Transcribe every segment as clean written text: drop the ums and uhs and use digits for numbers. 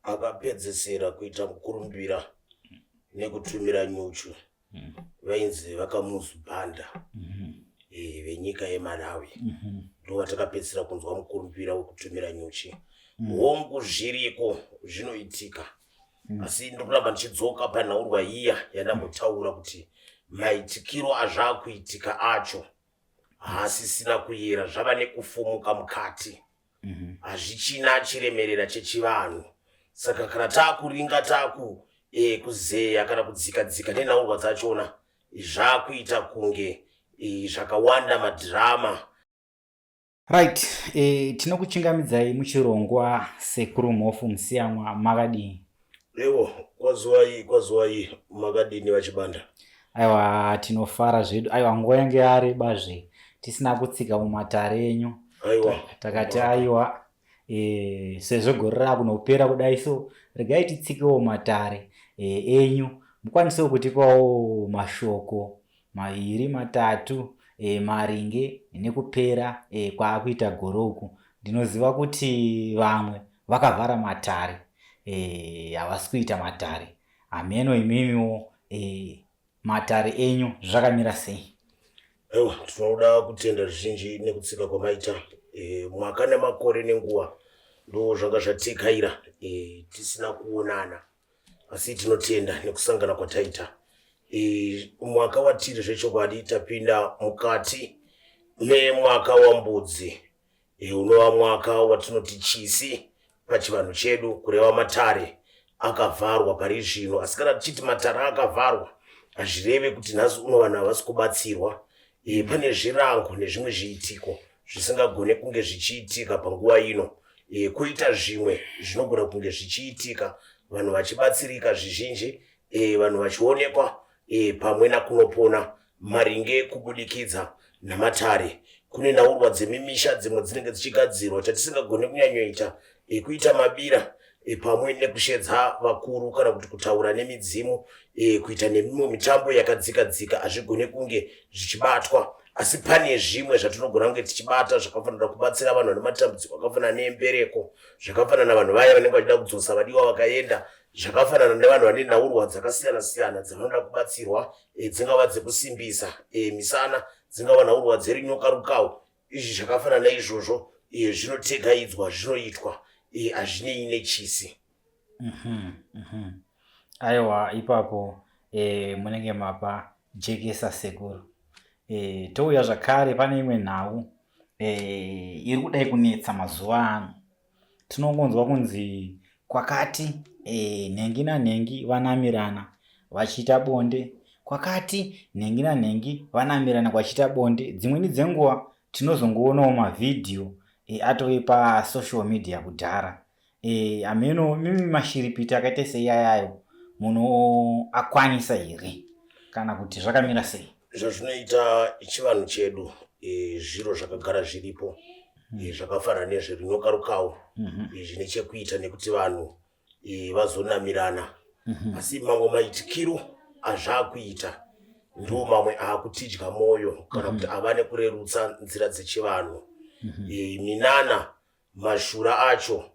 akapedzesera kuita mukurumbira nekutumira nyuchu vainzi vakamuzubhanda venyika yeMalawi ndo vatakapedzesera kunzwa mukurumbira wekutumira nyuchi. Hongu zviriko zvinoitika asi ndokuramba ndichidzoka panhaurwa iya yandambotaura kuti maitikiro azvakuitika acho haasisina kuyera, zvava nekufumuka mukati, hazvichina chiremerera chechivanhu. Saka kana takuringa kuzeya kana kudzikadzika nenhaurwa dzachona zvakuita kunge zvakawanda madhirama. Right, tinokuchingamidzai muchirongwa sekuru Mhofu Musiyamwa, makadini? Ewo, kwazuwai makadini vachibanda? Aiwa, tinofara zvedu. Aiwa, nguva yange yarebazve tisina kutsika mumatare enyu. Aiwa, takati aiwa, sezvo gore rakunopera kudai, so regai titsikewo matare enyu, mukwanisewo kutipawo mashoko 2 3 maringe nekupera kwaakuita gore uku. Ndinoziva kuti vamwe vakavhara matare, havasi kuita matare. Hameno imimiwo matare enyu zvakamira sei? Ewa, tinoda kutenda zvizhinji nekutsika kwamaita mwaka nemakore nenguva ndo zvanga zvatikaira tisina kuonana, asi tinotenda nekusangana kwataita. Mwaka watiri zvechokwadi tapinda mukati memwaka wambudzi, unova mwaka watinoti chisi pachivanhu chedu, kureva matare akavharwa pari zvino. Asi kana tichiti matare akavharwa hazvireve kuti nhasi uno vanhu havasi kubatsirwa. Pane zvirango nezvimwe zviitiko zvisingagone kunge zvichiitika panguva ino. Kuita zvimwe zvinogona kunge zvichiitika, vanhu vachibatsirika zvizhinji, vanhu vachionekwa pamwe nakunopona maringe kubudikidza namatare. Kune nhaurwa dzemimisha dzimwe dzinenge dzichigadzirwa chatisingagone kunyanyoita kuita mabira pamwe nekushedza vakuru kana kuti kutaura nemidzimu, kuita nemimwe mitambo yakadzikadzika hazvigone kunge zvichibatwa. Asi pane zvimwe zvatinogona kunge tichibata zvakafanira kubatsira vanhu vane matambudziko akafanana neembereko, zvakafanana navanhu vaya vanenge vachida kudzosa vadiwa vakaenda, zvakafanana nevanhu vane nhaurwa dzakasiyana siyana dzavanoda kubatsirwa, dzingava dzekusimbisa misana, dzingava nhaurwa dzerinyoka rukawu. Izvi zvakafanana naizvozvo zvinotegaidzwa, zvinoitwa, hazvinei nechisi. Aiwa, ipapo munenge mapa jekesa sekuru. Touya zvakare, pane imwe nhau iri kudai kunetsa mazuva ano. Tinongonzwa kunzi kwakati nhengi nanhengi vanamirana vachiita bonde, kwakati nhengi nanhengi vanamirana vachiita bonde. Dzimweni dzenguva tinozongoonawo mavhidhiyo atove pasocial media kudhara. Hameno mimi mashiripiti akaita seiyayayo munoakwanisa here kana kuti zvakamira sei? Zvazvinoita chivanhu chedu zviro zvakagara zviripo, zvakafanana nezverinyoka rukawu, zvine chekuita nekuti vanhu vazonamirana. Asi mamwe maitikiro azvakuita ndo mamwe akutidya mwoyo kana kuti ava nekurerutsa nzira dzechivanhu. Minana mashura acho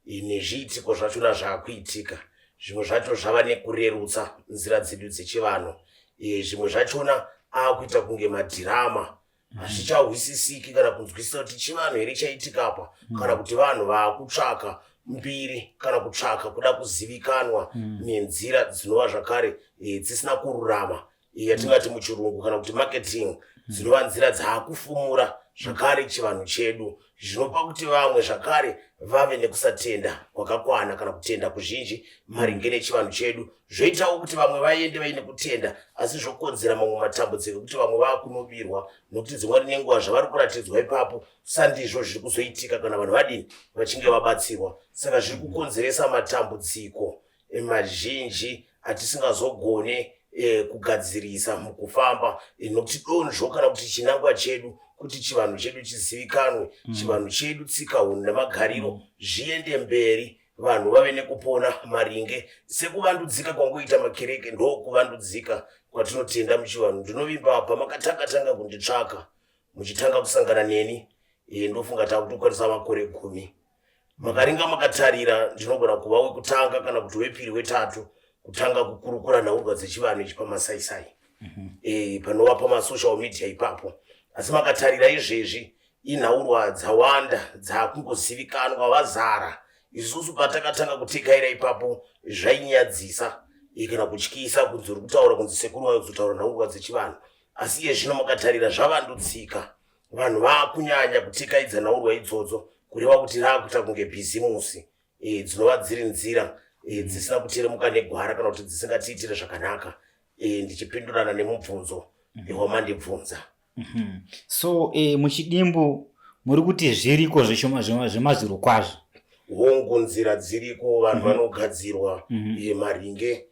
nezviitiko zvachona zvaakuitika, zvimwe zvacho zvava nekurerutsa nzira dzedu dzechivanhu. Zvimwe zvachona akuita kunge madhirama, hazvichahwisisiki kana kunzwisisa kuti chivanhu here chaitika apa, kana kuti vanhu vaakutsvaka mbiri kana kutsvaka kuda kuzivikanwa nenzira dzinova zvakare dzisina kururama, yatingati muchirungu kana kuti marketing, dzinova nzira dzaakufumura zvakare chivanhu chedu, zvinopa kuti vamwe zvakare vave nekusatenda kwakakwana kana kutenda kuzhinji maringe nechivanhu chedu. Zvoitawo kuti vamwe vaende vaine kutenda, asi zvokonzera mamwe matambudziko kuti vamwe vakunobirwa, nokuti dzimwe nenguva zvavari kuratidzwa ipapo sandizvo zviri kuzoitika kana vanhu vadini vachinge vabatsirwa. Saka zviri kukonzeresa matambudziko mazhinji atisingazogone kugadzirisa mukufamba, nokuti donzvo kana kuti chinangwa chedu kuti chivanhu chedu chizivikanwe, chivanhu chedu, tsika, hunhu nemagariro zviende mberi, vanhu vave nekupona maringe sekuvandudzika kwangoita makereke ndo kuvandudzika kwatinotenda muchivanhu. Ndinovimba pamakatanga kunditsvaka muchitanga kusangana neni, ndofunga takutokwanisa makore 10 makaringa makatarira ndinogona kuva wekutanga kana kuti wepiri wetatu kutanga kukurukura nhaurwa dzechivanhu ichi pamasaisai panova pamasocial media ipapo. Asi makatarira izvezvi inhaurwa dzawanda dzakungozivikanwa vazara. Isusu patakatanga kutekaira ipapo zvainyadzisa kana kutyisa kunzi uri kutaura kunzi sekuru vakuzotaura nhaurwa dzechivanhu. Asi iye zvino makatarira zvavandutsika, vanhu vakunyanya kutekaidza nhaurwa idzodzo kureva kuti rakuita kunge bhizimusi dzinova dziri nzira dzisina kuteremuka negwara kana kuti dzisingatiitire zvakanaka. Ndichipindurana nemubvunzo wamandibvunza. So muchidimbu muri kuti zviriko zvemazviro kwazvo? Hongu nzira dziriko, vanhu vanogadzirwa maringe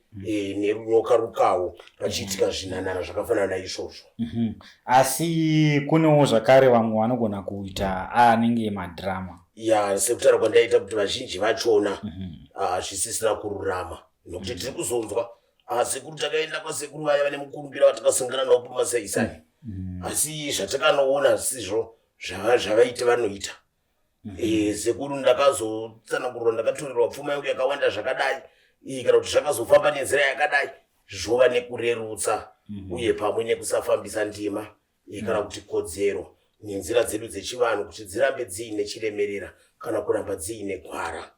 nerunyoka rukawo pachiitika zvinanana zvakafanana naizvozvo. Asi kunewo zvakare vamwe vanogona kuita anenge madhirama. Sekutaura kwandaita kuti vazhinji vachona zvisisina kururama, nokuti tiri kuzonzwa sekuru takaenda kwasekuru vaya vane mukurumbira vatakasangana navo pamasaisai. Asi zvatakanoona zvisizvo zvavaita vanoita. Sekuru ndakazotsanangurwa, ndakatorerwa pfuma yangu yakawanda zvakadai, kana kuti zvakazofamba nenzira yakadai, zvova nekurerutsa uye pamwe nekusafambisa ndima kana kuti kodzero nenzira dzedu dzechivanhu kuti dzirambe dziine chiremerera kana kuramba dziine gwara.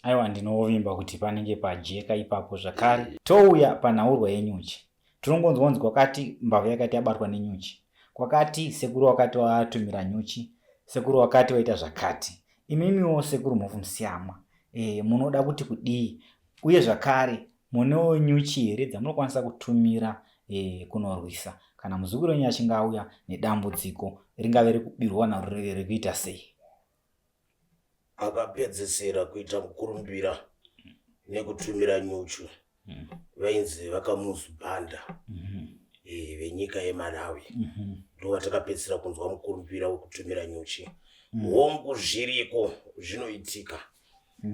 Aiwa, ndinovimba kuti panenge pajeka ipapo zvakare. Touya panhaurwa yenyuchi. Tinongonzwa kwakati mbavha yakati yabatwa nenyuchi, kwakati sekuru wakati watumira nyuchi, sekuru wakati waita zvakati. Imimiwo sekuru muvumsiyama, munoda kuti kudii? Uye zvakare munewo nyuchi here dzamunokwanisa kutumira kunorwisa kana muzukuru wenyu achinge auya nedambudziko ringave rekubirwa naro rekuita sei? Akapedzesera kuita mukurumbira nekutumira nyuchi vainzi vakamuzubhanda venyika yeMalawi. Ndo vatakapedzesera kunzwa mukurumbira wekutumira nyuchi. Hongu zviriko zvinoitika,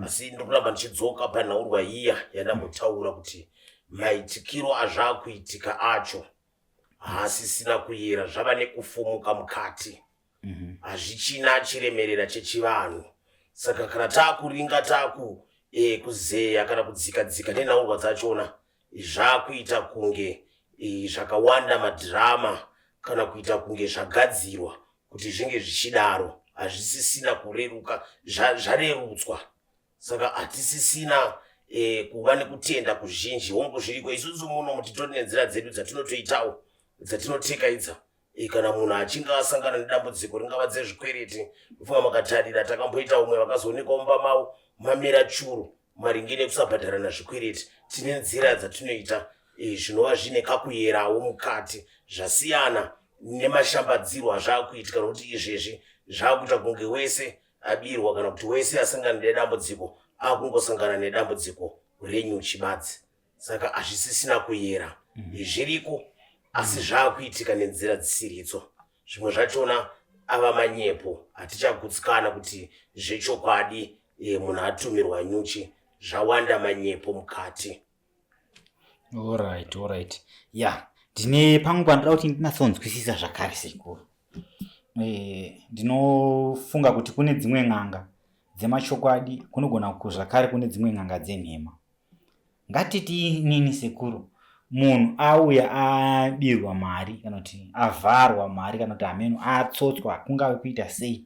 asi ndokuramba ndichidzoka panhaurwa iya yandambotaura kuti maitikiro azvakuitika acho haasisina kuyera, zvava nekufumuka mukati, hazvichina chiremerera chechivanhu. Saka kana takuringa kuzeya kana kudzikadzika nenhaurwa dzachona, zvakuita kunge zvakawanda madhirama kana kuita kunge zvagadzirwa kuti zvinge zvichidaro, hazvisisina kureruka, zvarerutswa. Saka hatisisina kuva nekutenda kuzhinji. Hongu zviriko, isusu muno titori nenzira dzedu dzatinotoitawo dzatinotekaidza. Kana munhu achinge asangana nedambudziko ringava dzezvikwereti, ufunga makatarira takamboita umwe vakazoonekwa mumba mavo mamera churu maringe nekusabhadharana zvikwereti. Tine nzira dzatinoita zvinova zvine kakuyerawo mukati, zvasiyana nemashambadziro azvakuitika, nokuti izvezvi zvakuita kunge wese abirwa kana kuti wese asangana nedambudziko akungosangana nedambudziko renyuchi badzi. Saka hazvisisina kuyera, zviriko asi zvakuitika nenzira dzisiridzo. Zvimwe zvachona ava manyepo, hatichagutsikana kuti zvechokwadi munhu atumirwa nyuchi, zvawanda manyepo mukati. Alright. Ndine pamwe panoda kuti ndinatsonzwisisa zvakare sekuru. Ndinofunga kuti kune dzimwe n'anga dzemachokwadi, kunogona zvakare kune dzimwe n'anga dzenhema. Ngatiti nini sekuru, munhu auya abirwa mari kana kuti avharwa mari kana kuti hameno atsotswa kungave kuita sei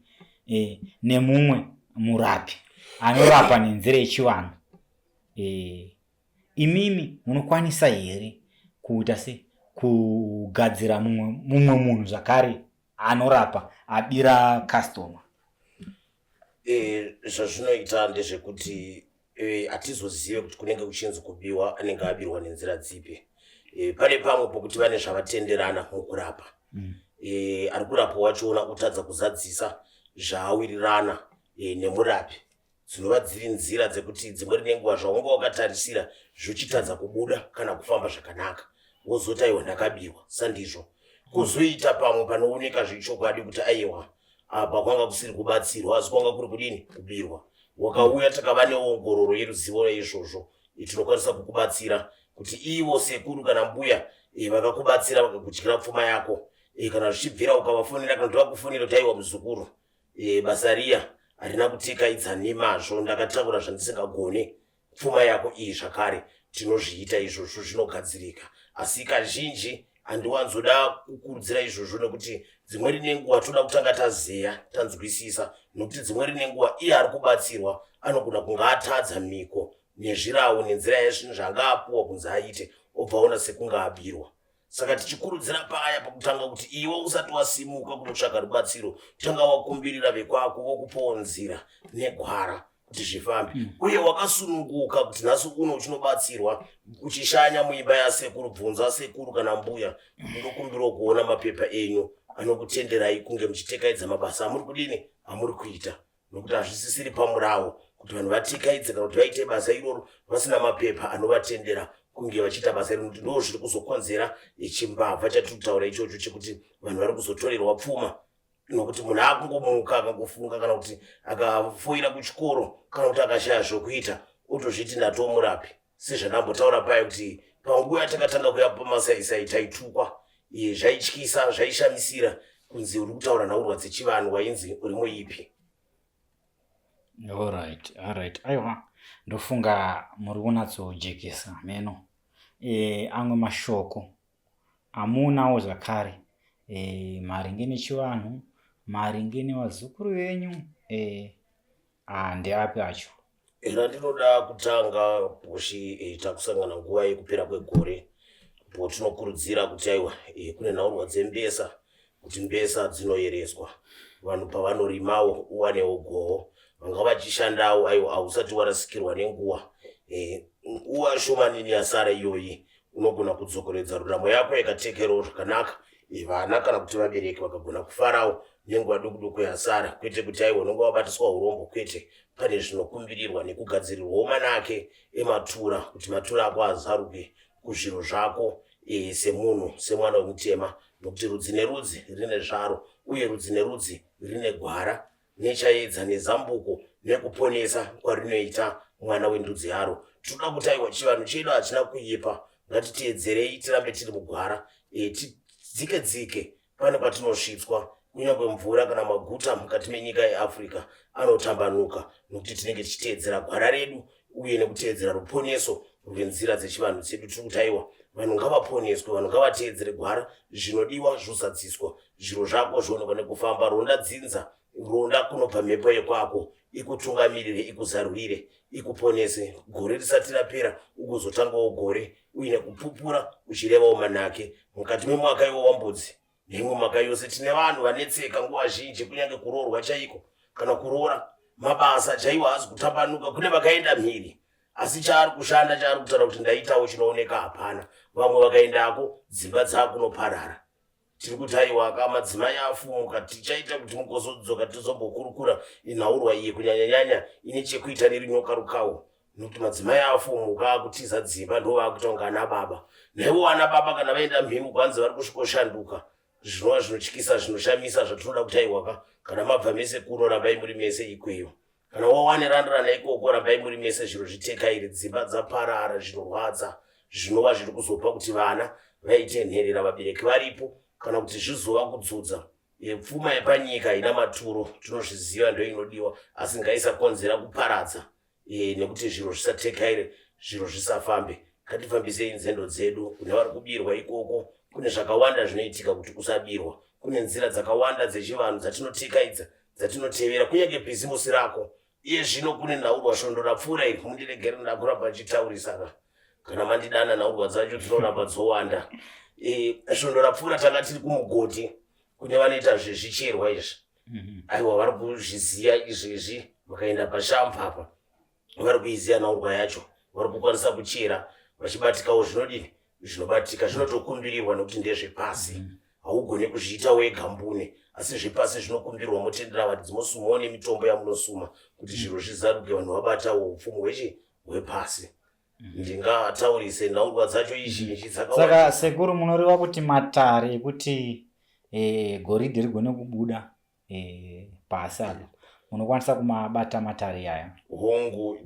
nemumwe murapi anorapa nenzira yechivanhu, imimi munokwanisa here kuita sei kugadzira mumwe munhu zvakare anorapa abira customer? Zvazvinoita ndezvekuti hatizozive kuti kunenge kuchinzi kubiwa anenge abirwa nenzira dzipi. Pane pamwe pokuti vane zvavatenderana mukurapa. Ari kurapa wachona kutadza kuzadzisa zvaawirirana nemurapi, dzinova dziri nzira dzekuti dzimwe nenguva zvaunga wakatarisira zvochitadza kubuda kana kufamba zvakanaka, wozoti aiwa ndakabirwa sandizvo. Kuzoita pamwe panooneka zvechokwadi kuti aiwa apa kwanga kusiri kubatsirwa asi kwanga kuri kudini, kubirwa. Wakauya takava neongororo yeruzivo reizvozvo, tinokwanisa kukubatsira kuti ivo sekuru kana mbuya vakakubatsira vakakudyira pfuma yako, kana zvichibvira ukavafonera kana kuti vakufonera kuti aiwa muzukuru, basa riya harina kutekaidza nemazvo, ndakatakura zvandisingagone, pfuma yako iyi zvakare tinozviita izvozvo zvinogadzirika. Asi kazhinji handiwanzoda kukurudzira izvozvo nekuti dzimweni nenguva toda kutanga tazeya tanzwisisa, nokuti dzimweni nenguva iye ari kubatsirwa anogona kunge atadza miko nezvirawo nenzira yezvinhu zvanga apuwa kunzi aite, obvaona sekunge abirwa. Saka tichikurudzira paya pakutanga kuti iwe usati wasimuka kunotsvaga rubatsiro, tanga wakumbirira vekwako vokupawo nzira negwara kuti zvifambe. Uye wakasununguka kuti nhasi uno uchinobatsirwa uchishanya muimba yasekuru, bvunza sekuru kana mbuya, unokumbirwa kuona mapepa enyu anokutenderai kunge muchitekaidza mabasa amuri kudini, amuri kuita. Nokuti hazvisisiri pamurawo kuti vanhu vatekaidze kana kuti vaite basa iroro vasina mapepa anovatendera kunge vachiita basa iro, nokuti ndo zviri kuzokonzera chimbavha chatiri kutaura ichocho chekuti vanhu vari kuzotorerwa pfuma. Nokuti munhu akungomuka akangofunga kana kuti akafoira kuchikoro kana kuti akashaya zvokuita otozviti ndatomurapi. Sezvandambotaura paya kuti panguva yatakatanga kuya pamasaisai taitukwa, zvaityisa, zvaishamisira kunzi uri kutaura nhaurwa dzechivanhu, wainzi uri muipi. Alright. Aiwa, ndofunga muri kunatsojekesa meno. Amwe mashoko amunawo zvakare maringe nechivanhu, maringe nevazukuru venyu, ndeapi acho? Era ndinoda kutanga poshi takusangana nguva yekupera kwegore, potinokurudzira kuti aiwa kune nhaurwa dzembesa, kuti mbesa dzinoyereswa, vanhu pavanorimawo uwanewo goho, vanga vachishandawo aiwa hausati warasikirwa nenguva. Nguva shomanini yasara iyoyi unogona kudzokeredza ruramo yako ikatekerawo zvakanaka, vana kana kuti vabereki vakagona kufarawo nenguva duku yasara, kwete kuti aiwa unenge wabatiswa urombo, kwete. Pane zvinokumbirirwa nekugadzirirwawo manake ematura, kuti matura ako azaruke kuzviro zvako semunhu, semwana wemutema, nokuti rudzi nerudzi rine zvaro, uye rudzi nerudzi rine gwara nechaedza nezambuko nekuponesa kwarinoita mwana wendudzi yaro. Tinoda kuti aiwa chivanhu chedu hachina kuipa, ngatiteedzerei tirambe tiri mugwara, tidzike pane patinosvitswa. Kunyange mvura kana maguta mukati menyika yeAfrica anotambanuka, nokuti tinenge tichiteedzera gwara redu uye nekuteedzera ruponeso rwenzira dzechivanhu chedu. Tiri kuti aiwa vanhu ngavaponeswe, vanhu ngavateedzere gwara, zvinodiwa zvozadziswa, zviro zvako zvionekwa nekufamba. Ronda dzinza, ronda kunobva mhepo yekwako, ikutungamirire, ikuzarurire, ikuponese. Gore risati rapera ukuzotangawo gore uine kupupura uchirevawo manake mukati memwaka iwo wambudzi. Nemwe maka yose tine vanhu vanetseka nguva zhinji, kunyange kuroorwa chaiko kana kuroora mabasa chaiwo hazi kutambanuka. Kune vakaenda mhiri, asi chaari kushanda, chaari kutaura kuti ndaitawo chinooneka hapana. Vamwe vakaendako dzimba dzakunoparara. Tiri kuti aiwa madzimai afumuka, tichaita kuti mugozodzoka tizombokurukura inhaurwa iyi kunyanyanyanya ine chekuita nerinyoka rukawo, nokuti madzimai afumuka akutiza dzimba ndo vakuita kunge ana baba. Naivo ana baba kana vaenda mhimu kwanzi vari kusvikoshanduka, zvinova zvinotyisa, zvinoshamisa, zvatinoda kuti aiwaka kana mabva mese kuno rambai muri mese ikweyo. Kana wawanerandirana ikoko rambai muri mese, zviro zvitekaire, dzimba dzaparara, zvinorwadza, zvinova zviri kuzopa kuti vana vaite nherera vabereki varipo, kana kuti zvizova kudzudza. Pfuma yepanyika ina maturo, tinozviziva ndo inodiwa, asi ngaisakonzera kuparadza, nekuti zviro zvisatekaire, zviro zvisafambe. Ngatifambisei nzendo dzedu kune vari kubirwa ikoko. Kune zvakawanda zvinoitika kuti kusabirwa. Kune nzira dzakawanda dzechivanhu dzatinotekaidza, dzatinotevera, kunyange bhizimusi rako. Iye zvino kune nhaurwa shondora pfuura iri, mundiregere ndakuramba ndichitaurisa kana mandidana nhaurwa dzacho dzinoramba dzowanda. Shondora pfuura tanga tiri kumugoti, kune vanoita zvezvicherwa izvi. Aiwa vari kuzviziya izvezvi, vakaenda pashampa apa vari kuiziya nhaurwa yacho, vari kukwanisa kuchera vachibatikawo zvinodini, zvinobatika, zvinotokumbirirwa nokuti ndezvepasi. Haugone kuzviita wega mbune, asi zvepasi zvinokumbirirwa motendera vadzi mosumawo nemitombo yamunosuma kuti zviro zvizaruke, vanhu vabatawo upfumi hwepasi. Ndingataurise nhaurwa dzacho izhinji dzakawanda. Saka sekuru munoreva kuti matare ekuti goridhe rigone kubuda pasi apa munokwanisa kumabata matare aya? Hongu,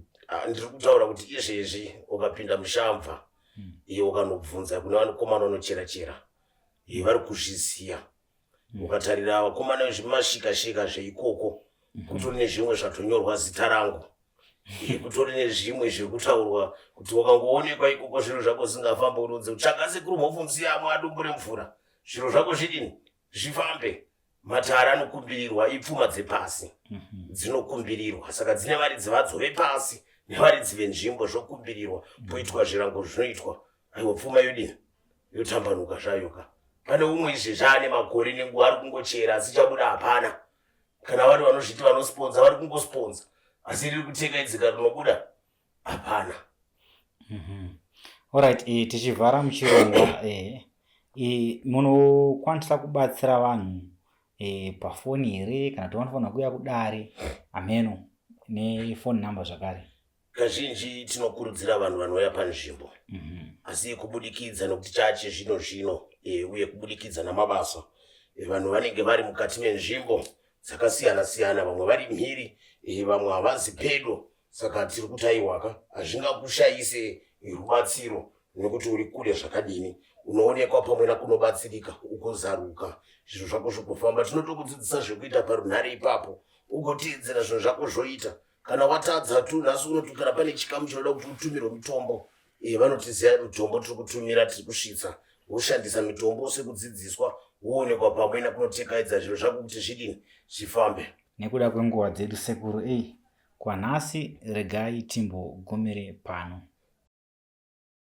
ndiri kutaura kuti izvezvi ukapinda mushamva ukanobvunza kune vanakomana vanochera-chera, vari kuzviziya. Ukatarira vakomana vezvimashika-shika zveikoko, kutori nezvimwe zvatonyorwa zita rangu, kutori nezvimwe zvekutaurwa kuti wakangoonekwa ikoko zviro zvako zingafamba unodze kutsvaga sekuru mhofumsiyamo adumbure mvura, zviro zvako zvidini zvifambe. Matara anokumbirirwa, ipfuma dzepasi dzinokumbirirwa, saka dzine varidzi vadzo vepasi nevaridzi venzvimbo zvokumbirirwa, poitwa zvirango zvinoitwa. Aiwa, pfuma yodini yotambanuka zvayoka. Pane umwe izvezvi ane makore nenguva ari kungochera asi chabuda hapana. Kana vari vanozviti vanosponza vari kungosponza asi riri kutekaidzika rinobuda hapana. Alright, tichivhara muchirongwa munokwanisa kubatsira vanhu pafoni here kana kuti vanofanira kuuya kudare ameno nefoni namba zvakare? Kazhinji tinokurudzira vanhu vanouya panzvimbo, asi kubudikidza nokuti chache zvino zvino uye kubudikidza namabasa, vanhu vanenge vari mukati menzvimbo dzakasiyana siyana, vamwe vari mhiri, vamwe havazi pedo. Saka tiri kuti aiwaka hazvingakushayise rubatsiro nekuti uri kure zvakadini, unoonekwa pamwe kunobatsirika ugozaruka zvinhu zvako zvokufamba. Tinotokudzidzisa zvekuita parunhare ipapo ugoteedzera zvinhu zvako zvoita. Kana watadza tu nhasi unoti kana pane chikamu chinoda kuti utumirwe mitombo, vanotiziya mitombo tiri kutumira, tiri kusvitsa, woshandisa mitombo sekudzidziswa, woonekwa pamwe kunotekaedza zviro zvako kuti zvidini zvifambe. Nekuda kwenguva dzedu sekuru, kwanhasi regai timbogomere pano.